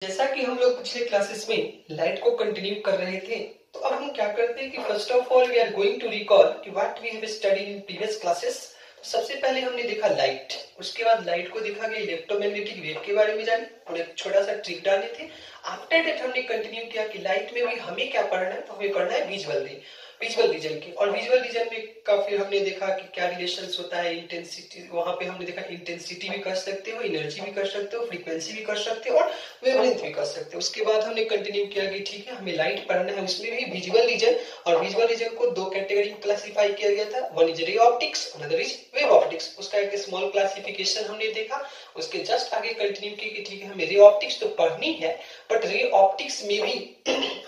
जैसा कि हम लोग पिछले क्लासेस में लाइट को कंटिन्यू कर रहे थे, तो अब हम क्या करते हैं कि first of all we are going to recall कि what we have studied in previous classes. सबसे पहले हमने देखा लाइट, उसके बाद लाइट को देखा गया इलेक्ट्रोमैग्नेटिक वेव के बारे में जाने और एक छोटा सा ट्रिक डाले थे। आफ्टर दैट हमने कंटिन्यू किया कि लाइट में भी हमें क्या पढ़ना है, तो हमें पढ़ना है विजुअल रे, विजुअल रीजन की। और विजुअल रीजन में का फिर हमने देखा कि क्या रिलेशंस होता है इंटेंसिटी, वहां पे हमने देखा इंटेंसिटी भी कर सकते हो, एनर्जी भी कर सकते हो, फ्रीक्वेंसी भी कर सकते हो और वेवलेंथ भी कर सकते हो। उसके बाद हमने कंटिन्यू किया कि ठीक है हमें लाइट पढ़ना है, उसमें भी विजुअल रीजन। और विजुअल रीजन को दो कैटेगरी में क्लासिफाई किया गया था, one is ray optics, another is wave optics. उसका एक स्मॉल क्लासिफिकेशन हमने देखा। उसके जस्ट आगे कंटिन्यू किया कि ठीक है हमें रे ऑप्टिक्स तो पढ़नी है, बट रे ऑप्टिक्स में भी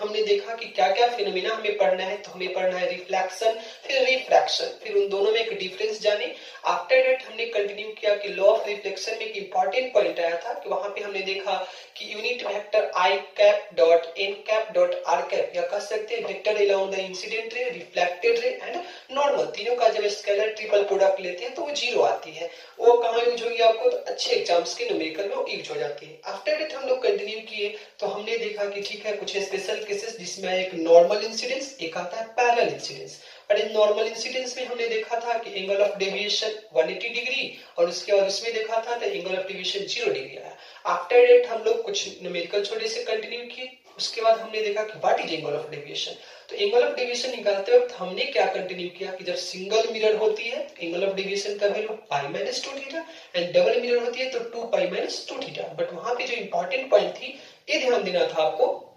हमने देखा कि क्या क्या फिनोमेना हमें पढ़ना है। तो हमें पढ़ना है रिफ्लेक्शन, फिर रिफ्रैक्शन, फिर उन दोनों में एक डिफरेंस जाने। आफ्टर दैट हमने कंटिन्यू किया कि लॉ ऑफ रिफ्लेक्शन में एक इंपॉर्टेंट पॉइंट आया था कि वहां पे हमने देखा कि unit vector i cap dot n cap dot r cap, या कह सकते हैं vector along the incident ray, reflected ray and normal, तीनों का जब स्केलर ट्रिपल प्रोडक्ट लेते हैं तो वो जीरो आती है। वो कहाँ यूज होगी आपको, तो अच्छे एग्जाम्स के न्यूमेरिकल में यूज हो जाती है। आफ्टर दैट हम लोग कंटिन्यू किए तो हमने देखा कि ठीक है कुछ स्पेशल केसेस जिसमें एक नॉर्मल इंसिडेंस, एक आता है पैरेलल इंसिडेंस। और इन नॉर्मल इंसिडेंस में हमने देखा था कि एंगल ऑफ डेविएशन 180 डिग्री, और उसके बाद उसमें देखा था तो एंगल ऑफ डेविएशन 0 डिग्री आया। आफ्टर दैट हम लोग कुछ न्यूमेरिकल छोटे से कंटिन्यू किए। उसके बाद हमने देखा कि what is angle of deviation. तो एंगल ऑफ डेविएशन निकालते वक्त हमने क्या कंटिन्यू किया कि जब सिंगल मिरर होती है एंगल ऑफ डेविएशन का value pi minus 2 theta, and double mirror होती है तो 2 पाई माइनस 2 थीटा। बट वहां पे जो इंपॉर्टेंट पॉइंट थी, ये ध्यान देना था आपको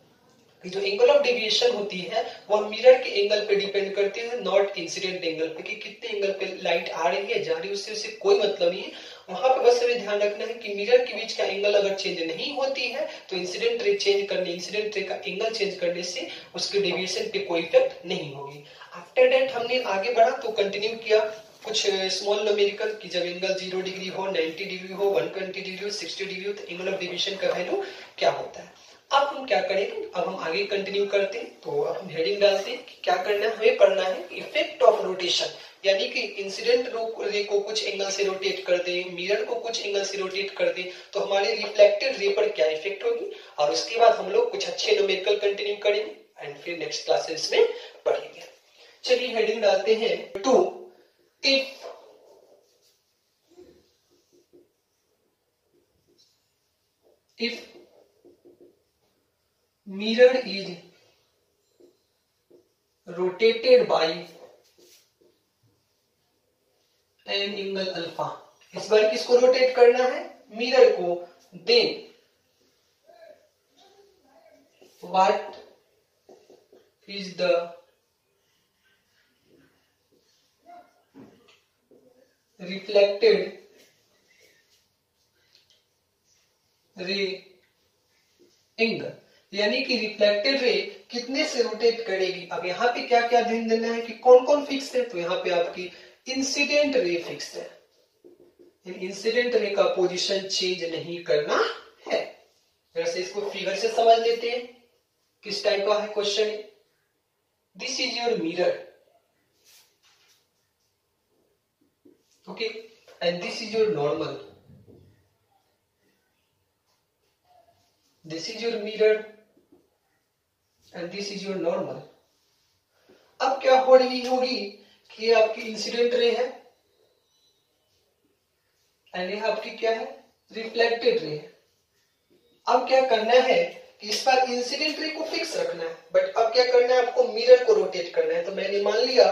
कि जो एंगल ऑफ डेविएशन होती है वह मिरर के एंगल पे डिपेंड करती है, नॉट इंसिडेंट एंगल पे, कि कितने एंगल पे लाइट आ रही है जा रही है, उससे कोई मतलब नहीं है। वहां पे बस हमें ध्यान रखना है कि मिरर के बीच का एंगल अगर चेंज नहीं होती है तो इंसिडेंट रे चेंज करने, इंसिडेंट रे का एंगल चेंज करने से उसके डेविएशन पे कोई इफेक्ट नहीं होगी। आफ्टर दैट हमने आगे बढ़ा तो कंटिन्यू किया कुछ स्मॉल न्यूमेरिकल कि जब एंगल 0 डिग्री हो, 90 डिग्री हो, 120 डिग्री हो, 60 डिग्री हो, तो एंगल ऑफ डेविएशन का वैल्यू क्या होता है। अब हम क्या करेंगे, अब हम आगे कंटिन्यू करते हैं। तो अब हम हेडिंग डालते हैं कि क्या करना है, हमें पढ़ना है इफेक्ट ऑफ रोटेशन, यानी कि इंसिडेंट रे को कुछ एंगल से रोटेट कर दे, मिरर को कुछ एंगल से रोटेट कर दे तो हमारे रिफ्लेक्टेड रे पर क्या इफेक्ट होगी। और उसके बाद हम लोग कुछ अच्छे न्यूमेरिकल कंटिन्यू करेंगे एंड फिर नेक्स्ट क्लासेस में पढ़ेंगे। चलिए हेडिंग डालते हैं two, if mirror is rotated by an angle alpha। इस बार किसको रोटेट करना है, मिरर को। Then what is the reflected ray angle, यानी कि रिफ्लेक्टेड रे कितने से रोटेट करेगी। अब यहाँ पे क्या क्या ध्यान देना है कि कौन कौन फिक्स है, तो यहाँ पे आपकी इंसिडेंट रे फिक्स है, इंसिडेंट रे का पोजीशन चेंज नहीं करना है। वैसे इसको फिगर से समझ लेते हैं किस टाइप का है question. This is your mirror, okay, and this is your normal, this is your mirror and this is your normal. अब क्या हो रही होगी कि ये आपकी इंसिडेंट रे है एंड ये आपकी क्या है, रिफ्लेक्टेड रे है। अब क्या करना है कि इस बार इंसिडेंट रे को फिक्स रखना है, बट अब क्या करना है, आपको मिरर को रोटेट करना है। तो मैंने मान लिया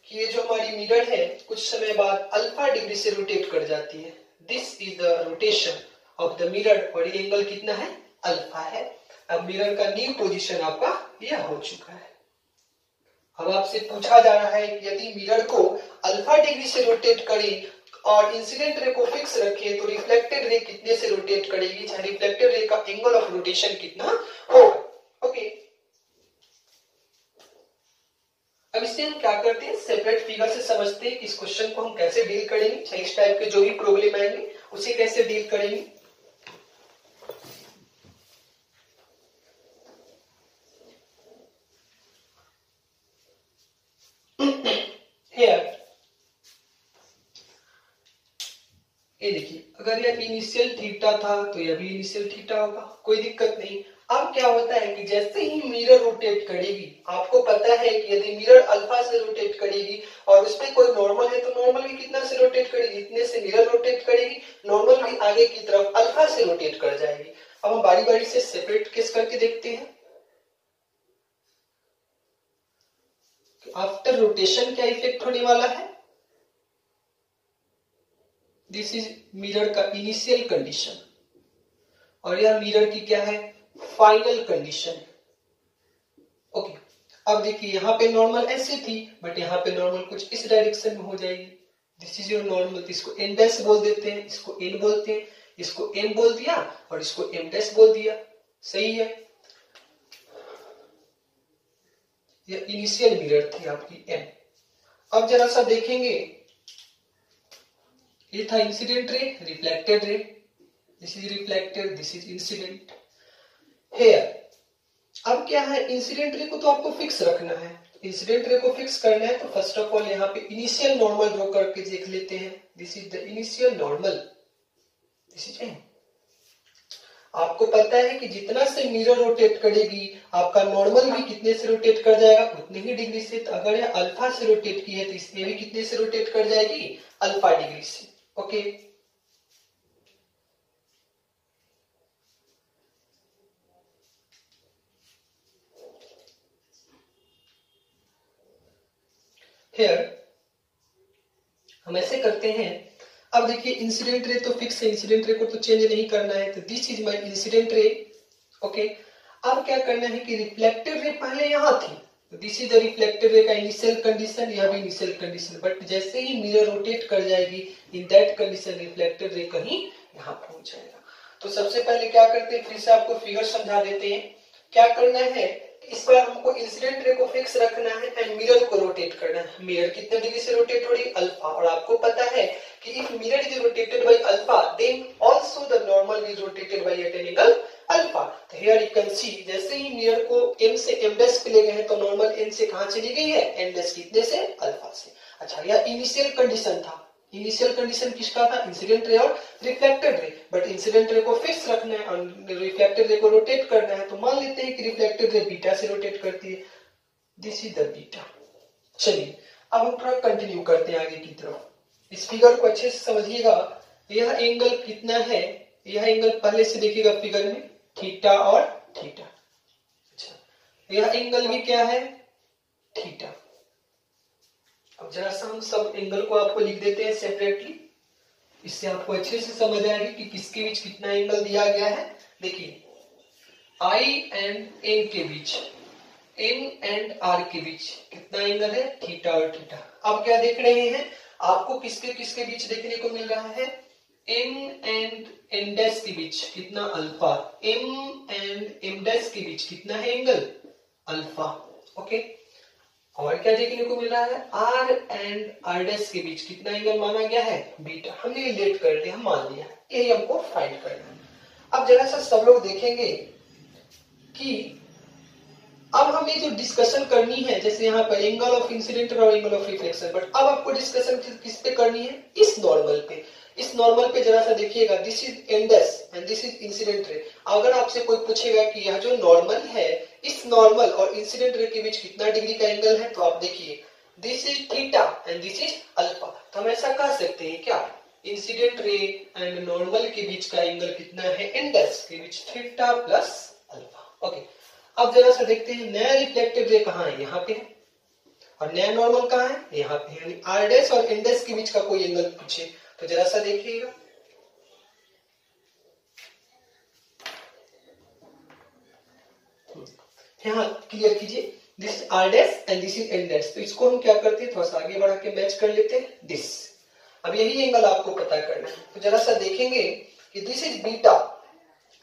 कि ये जो हमारी मिरर है कुछ समय बाद अल्फा डिग्री से रोटेट कर जाती है। This is the rotation of the mirror, और ये एंगल कितना है, अल्फा है। अब मिरर का न्यू पोजीशन आपका यह हो चुका है। अब आपसे पूछा जा रहा है कि यदि मिरर को अल्फा डिग्री से रोटेट करें और इंसिडेंट रे को फिक्स रखें तो रिफ्लेक्टेड रे कितने से रोटेट करेगी, चाहे रिफ्लेक्टेड रे का एंगल ऑफ रोटेशन कितना होगा। ओके, अब इससे हम क्या करते हैं, सेपरेट फिगर से समझते हैं कि इस क्वेश्चन को हम कैसे डील करेंगे, चाहे इस टाइप के जो भी प्रॉब्लम आएंगे उसे कैसे डील करेंगे। ये देखिए, अगर यह इनिशियल थीटा था तो यह भी इनिशियल थीटा होगा, कोई दिक्कत नहीं। अब क्या होता है कि जैसे ही मिरर रोटेट करेगी, आपको पता है कि यदि मिरर अल्फा से रोटेट करेगी और उसमें कोई नॉर्मल है तो नॉर्मल भी कितना से रोटेट करेगी, इतने से मिरर रोटेट करेगी, नॉर्मल भी आगे की तरफ अल्फा से रोटेट कर जाएगी। अब हम बारी बारी से सेपरेट केस करके देखते हैं। आफ्टर रोटेशन क्या इफेक्ट होने वाला है, दिस इज मिरर का इनिशियल कंडीशन और यह मिरर की क्या है, फाइनल कंडीशन। ओके, अब देखिए यहाँ पे नॉर्मल ऐसे थी बट यहाँ पे नॉर्मल कुछ इस डायरेक्शन में हो जाएगी। दिस इज योर नॉर्मल, इसको एन डैश बोल देते हैं, इसको एन बोलते हैं, इसको एम बोल दिया और इसको एम डैश बोल दिया, सही है। ये इनिशियल मिरर थी आपकी एम। अब जरा सा देखेंगे, ये था incident ray, reflected ray, this is reflected, this is incident here. अब क्या है, इंसिडेंट रे को तो आपको फिक्स रखना है, इंसिडेंट रे को फिक्स करना है तो फर्स्ट ऑफ ऑल यहाँ पे इनिशियल नॉर्मल ड्रॉ करके देख लेते हैं। This is the initial normal, this is m. आपको पता है कि जितना से मिरर रोटेट करेगी आपका नॉर्मल भी कितने से रोटेट कर जाएगा, उतने ही डिग्री से। तो अगर यह अल्फा से रोटेट की है तो इसमें भी कितने से रोटेट कर जाएगी, अल्फा डिग्री से। ओके, हियर हम ऐसे करते हैं। अब देखिए इंसिडेंट रे तो फिक्स है, इंसिडेंट रे को तो चेंज नहीं करना है, तो this is my incident ray. Okay, अब क्या करना है कि रिफ्लेक्टेड रे पहले यहां थी, तो दिस इज द रिफ्लेक्टेड रे का इनिशियल कंडीशन, यह भी इनिशियल कंडीशन, बट जैसे ही मिरर रोटेट कर जाएगी in that condition reflected ray कहीं यहां पहुंच जाएगा। तो सबसे पहले क्या करते हैं, फिर से आपको फिगर समझा देते हैं। क्या करना है, इस बार हमको इंसिडेंट रे को फिक्स रखना है एंड मिरर को रोटेट करना है। मिरर कितने डिग्री से रोटेट हो रही है, अल्फा, और आपको पता है कि if mirror is rotated by alpha then also the normal is rotated by at an angle alpha. तो हियर यू कैन सी, जैसे ही मिरर को m से m डैश पे ले गए हैं तो नॉर्मल n से कहां चली गई है, n डैश कितने से, अल्फा से। अच्छा, यह इनिशियल कंडीशन था। इनिशियल कंडीशन किसका था, इंसिडेंट रे और reflected ray, but incident ray को फिक्स रखना है और रिफ्लेक्टेड रे को रोटेट करना है। तो मान लेते हैं कि रिफ्लेक्टेड रे बीटा से रोटेट करती है, दिस इज द बीटा। चलिए अब हम थोड़ा कंटिन्यू करते हैं आगे की तरफ। इस फिगर को अच्छे से समझिएगा। यह एंगल कितना है, यह एंगल पहले से देखिएगा फिगर में, थीटा और थीटा। अच्छा, यह एंगल भी क्या है, थीटा। अब जरा सा हम सब एंगल को आपको लिख देते हैं सेपरेटली, इससे आपको अच्छे से समझ आएगी कि किसके बीच कितना एंगल दिया गया है। देखिए I एंड N के बीच, N एंड R के बीच कितना एंगल है, थीटा और थीटा। अब क्या देख रहे हैं, आपको किसके किसके बीच देखने को मिल रहा है, M एंड M डैश के बीच कितना, alpha. M and M dash के बीच कितना है एंगल, अल्फा। ओके, और क्या देखने को मिल रहा है, R एंड R डैश के बीच कितना एंगल माना गया है, बीटा। हमने रिलेट कर दिया, हम मान लिया, यही हमको फाइंड करना है। अब जरा सा सब लोग देखेंगे कि अब हमें जो डिस्कशन करनी है, जैसे यहाँ पर एंगल ऑफ इंसिडेंट और एंगल ऑफ रिफ्लेक्शन, बट अब आपको डिस्कशन किस पे करनी है, इस नॉर्मल पे। इस नॉर्मल पे जरा सा देखिएगा, this is n dash and this is incident रे। अगर आपसे कोई पूछेगा कि यह जो नॉर्मल है, इस नॉर्मल और इंसिडेंट रे के बीच कितना डिग्री का एंगल है, तो आप देखिए this is theta and this is alpha. तो हम ऐसा कह सकते हैं क्या, इंसिडेंट रे एंड नॉर्मल के बीच का एंगल कितना है, एन डैश के बीच थीटा प्लस अल्फा। ओके, अब जरा सा देखते हैं नया रिफ्लेक्टेड रे कहाँ है, यहाँ पे है, और नया नॉर्मल कहाँ है, यहाँ पे। यानी आर डैश और एन डैश के बीच का कोई एंगल पूछे तो जरा सा देखिएगा, यहाँ क्लियर कीजिए, this r dash and this is n dash. तो इसको हम क्या करते हैं, थोड़ा सा आगे बढ़ा के मैच कर लेते हैं, दिस। अब यही एंगल आपको पता करना है, तो जरा सा देखेंगे कि this is beta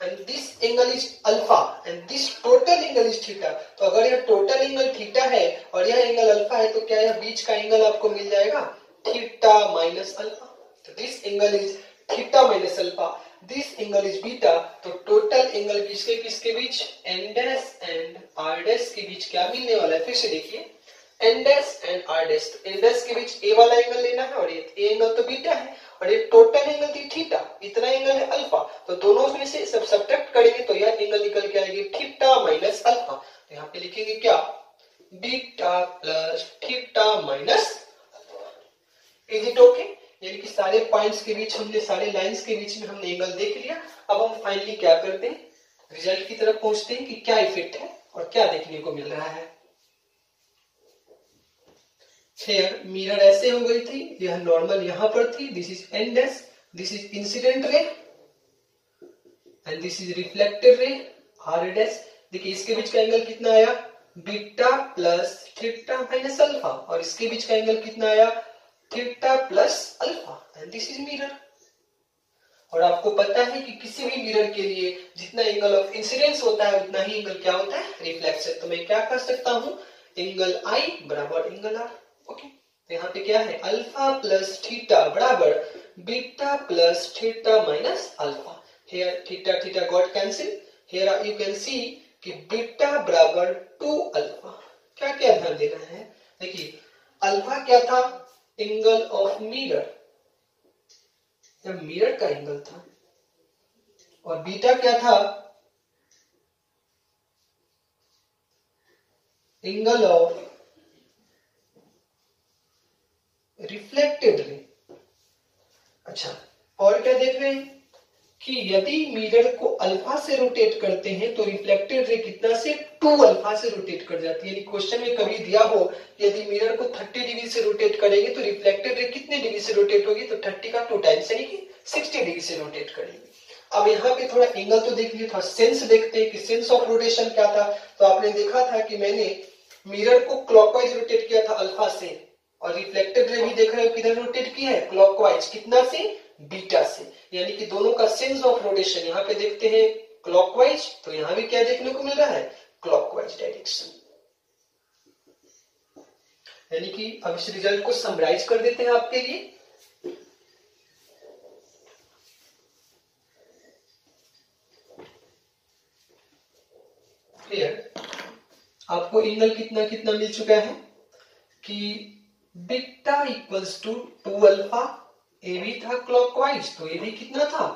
and this angle is alpha and this total angle is theta। तो अगर यह टोटल एंगल थीटा है और यह एंगल अल्फा है तो क्या यह बीच का एंगल आपको मिल जाएगा, थीटा माइनस अल्फा। तो this angle is theta minus alpha, this angle is beta. तो टोटल एंगल किसके किसके बीच, n dash and r dash के बीच क्या मिलने वाला है, फिर से देखिए n dash and r dash. तो एन डैश के बीच ए वाला एंगल लेना है और ये एंगल तो बीटा है, और ये टोटल एंगल थी थीटा, इतना एंगल है अल्फा, तो दोनों में से सब सब्ट्रैक्ट करेंगे तो यह एंगल निकल के आएगी थीटा माइनस अल्फा। तो यहाँ पे लिखेंगे क्या, beta plus theta minus alpha. Is it okay? यानी कि सारे पॉइंट्स के बीच हमने, सारे लाइंस के बीच में हमने एंगल देख लिया। अब हम फाइनली क्या करते हैं, रिजल्ट की तरफ पहुंचते हैं कि क्या इफेक्ट है और क्या देखने को मिल रहा है। फिर मिरर ऐसे हो गई थी, यह नॉर्मल यहां पर थी, this is n dash, this is incident ray and this is reflected ray r dash. देखिए इसके बीच का एंगल कितना आया, beta plus theta minus alpha, और इसके बीच का एंगल कितना आया, theta plus alpha, and this is mirror. और आपको पता है कि किसी भी मिरर के लिए जितना एंगल ऑफ इंसिडेंस होता है उतना ही एंगल क्या होता है, रिफ्लेक्शन। तो मैं क्या कर सकता हूं, एंगल आई बराबर एंगल आर। ओके, तो यहाँ पे क्या है, अल्फा प्लस थीटा बराबर beta plus theta minus alpha. Here theta theta got cancel, here you can सी कि बीटा बराबर 2 अल्फा। क्या क्या ध्यान देना है, देखिए अल्फा क्या था, एंगल ऑफ मिरर, यह मिरर का एंगल था, और बीटा क्या था, एंगल ऑफ रिफ्लेक्टेड रे। अच्छा, और क्या देख रहे हैं कि यदि मिरर को अल्फा से रोटेट करते हैं तो रिफ्लेक्टेड रे कितना से 2 अल्फा से रोटेट कर जाती है। यानी क्वेश्चन में कभी दिया हो यदि मिरर को 30 डिग्री से रोटेट करेंगे तो रिफ्लेक्टेड रे कितने डिग्री से रोटेट होगी, तो 30 का 2 टाइम्स यानी कि 60 डिग्री से रोटेट करेंगे। अब यहाँ पे थोड़ा एंगल तो देख लिया, थोड़ा सेंस देखते हैं कि सेंस ऑफ रोटेशन क्या था। तो आपने देखा था कि मैंने मिरर को क्लॉकवाइज रोटेट किया था अल्फा से, और रिफ्लेक्टेड रे भी देख रहे हो किधर रोटेट किया है, क्लॉकवाइज, कितना से, बीटा से। यानी कि दोनों का सेंस ऑफ रोटेशन यहाँ पे देखते हैं क्लॉकवाइज, तो यहाँ भी क्या देखने को मिल रहा है, क्लॉकवाइज डायरेक्शन। यानी कि अब इस रिजल्ट को समराइज कर देते हैं आपके लिए। आपको एंगल कितना कितना मिल चुका है कि बीटा इक्वल्स टू 2 अल्फा, ए भी था क्लॉकवाइज, तो ये भी कितना था,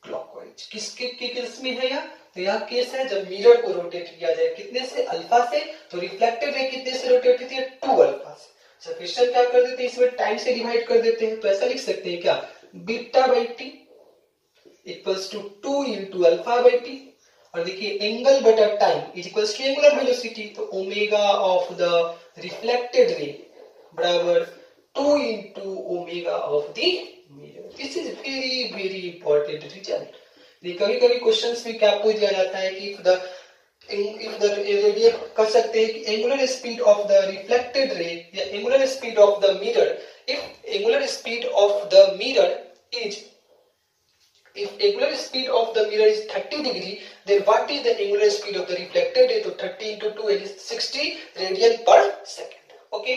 क्लॉकवाइज। किसके केस में है यह, तो यह केस है जब मिरर को रोटेट किया जाए कितने से, अल्फा से, तो रिफ्लेक्टेड रे कितने से रोटेट होती है, 2 अल्फा से। अच्छा, क्वेश्चन क्या कर देते हैं, इसमें टाइम से डिवाइड कर देते हैं, तो ऐसा लिख सकते हैं क्या, beta by t equals to 2 into alpha by t, और देखिए एंगल बटा time is equals to angular velocity, तो omega of the reflected ray बराबर 2 into omega of the mirror. This is very very important result. कभी कभी questions में क्या पूछ दिया जाता है कि इफ द रेडियन कर सकते हैं कि angular speed of the reflected ray या angular speed of the mirror, if angular speed of the mirror is, if angular speed of the mirror is 30 degree, then what is the angular speed of the reflected ray, तो 30 into 2 is 60 radian पर second. Okay,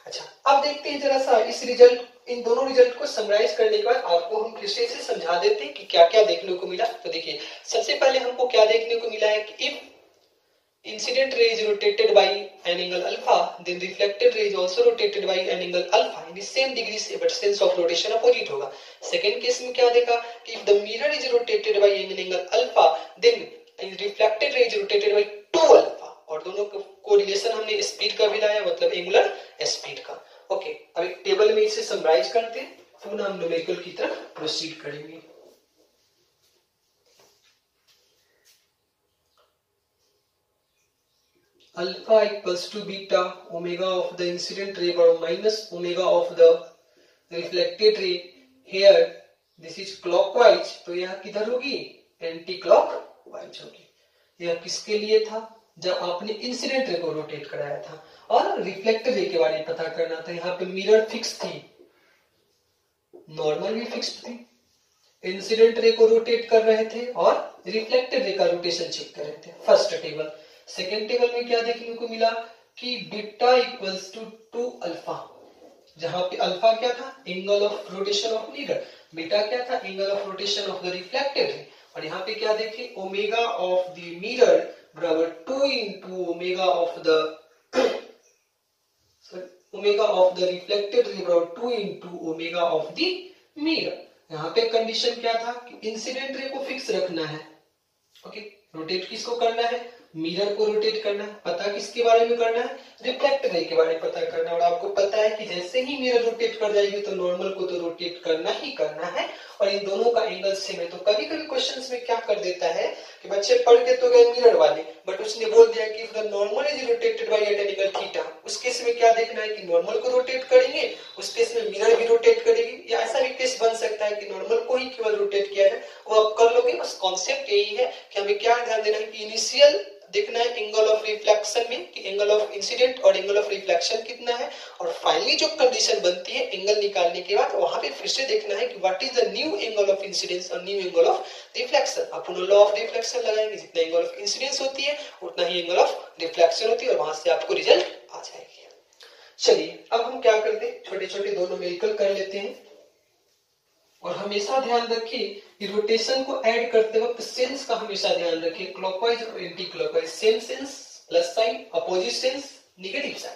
अच्छा अब देखते हैं जरा सा इस result, इन दोनों रिजल्ट को समराइज करने के बाद आपको हम फिर से समझा देते हैं कि क्या क्या देखने को मिला। तो देखिए सबसे पहले हमको क्या देखने को मिला है कि if incident ray is rotated by an angle alpha, then reflected ray is also rotated by an angle alpha in the same degree से, but sense of rotation opposite होगा। सेकेंड केस में क्या देखा कि if the mirror is rotated by an angle alpha, then reflected ray is rotated by 2 alpha, और दोनों को relation हमने स्पीड का भी लाया, मतलब एंगुलर स्पीड का। ओके, अब एक टेबल में इसे समराइज करते हैं, फिर हम न्यूमेरिकल की तरफ प्रोसीड करेंगे। Alpha equals to beta, omega of the incident ray minus omega of the reflected ray. Here this is clockwise, तो यह किधर होगी, एंटी क्लॉकवाइज होगी। यह किसके लिए था, जब आपने इंसिडेंट रे को रोटेट कराया था, और रिफ्लेक्टेड रे के बारे में पता करना था। यहाँ पे मिरर फिक्स थी, नॉर्मल भी फिक्स थी, इंसिडेंट रे को रोटेट कर रहे थे और रिफ्लेक्टेड रे का रोटेशन चेक कर रहे थे, फर्स्ट टेबल। सेकेंड टेबल में क्या देखने को मिला कि बीटा इक्वल्स टू 2 अल्फा, जहां पे अल्फा क्या था, angle of rotation of mirror, beta क्या था, angle of rotation of the reflected रे, और यहाँ पे क्या देखे, ओमेगा ऑफ द मिरर बराबर 2 into omega of the omega of the reflected ray बराबर 2 into omega of the mirror. यहाँ पे कंडीशन क्या था कि इंसिडेंट रे को फिक्स रखना है। ओके, रोटेट किसको करना है? मिरर को रोटेट करना है। पता किसके बारे में करना है? रिफ्लेक्ट रे के बारे में पता करना है। और आपको पता है कि जैसे ही मिरर रोटेट कर जाएगी तो नॉर्मल को तो रोटेट करना ही करना है, और इन दोनों का एंगल सेम है। तो कभी कभी क्वेश्चंस में क्या कर देता है कि बच्चे पढ़ के तो गए मिरर वाले, बट उसने बोल दिया कि the normal is rotated by at angle theta. उस केस में क्या देखना है कि नॉर्मल को रोटेट करेंगे, उस केस में मिरर भी रोटेट करेगी, या ऐसा भी केस बन सकता है कि नॉर्मल को ही केवल रोटेट किया जाए। वो आप कर लोगे। बस कॉन्सेप्ट यही है कि हमें क्या ध्यान देना है कि इनिशियल देखना है एंगल ऑफ रिफ्लेक्शन में कि एंगल ऑफ इंसिडेंट और एंगल ऑफ रिफ्लेक्शन कितना है, और फाइनली जो कंडीशन बनती है एंगल निकालने के बाद वहां पे फिर से देखना है कि what is the new angle of incidence और न्यू एंगल ऑफ रिफ्लेक्शन। अपन लॉ ऑफ रिफ्लेक्शन लगाएंगे, जितना एंगल ऑफ इंसिडेंस होती है उतना ही एंगल ऑफ रिफ्लेक्शन होती है, और वहां से आपको रिजल्ट आ जाएगी। चलिए अब हम क्या करते हैं, छोटे छोटे दो न्यूमेरिकल कर लेते हैं। और हमेशा ध्यान रखिए कि रोटेशन को ऐड करते वक्त सेंस का हमेशा ध्यान रखिए, क्लॉकवाइज और anti clockwise. Same sense plus sign, opposite sense negative sign.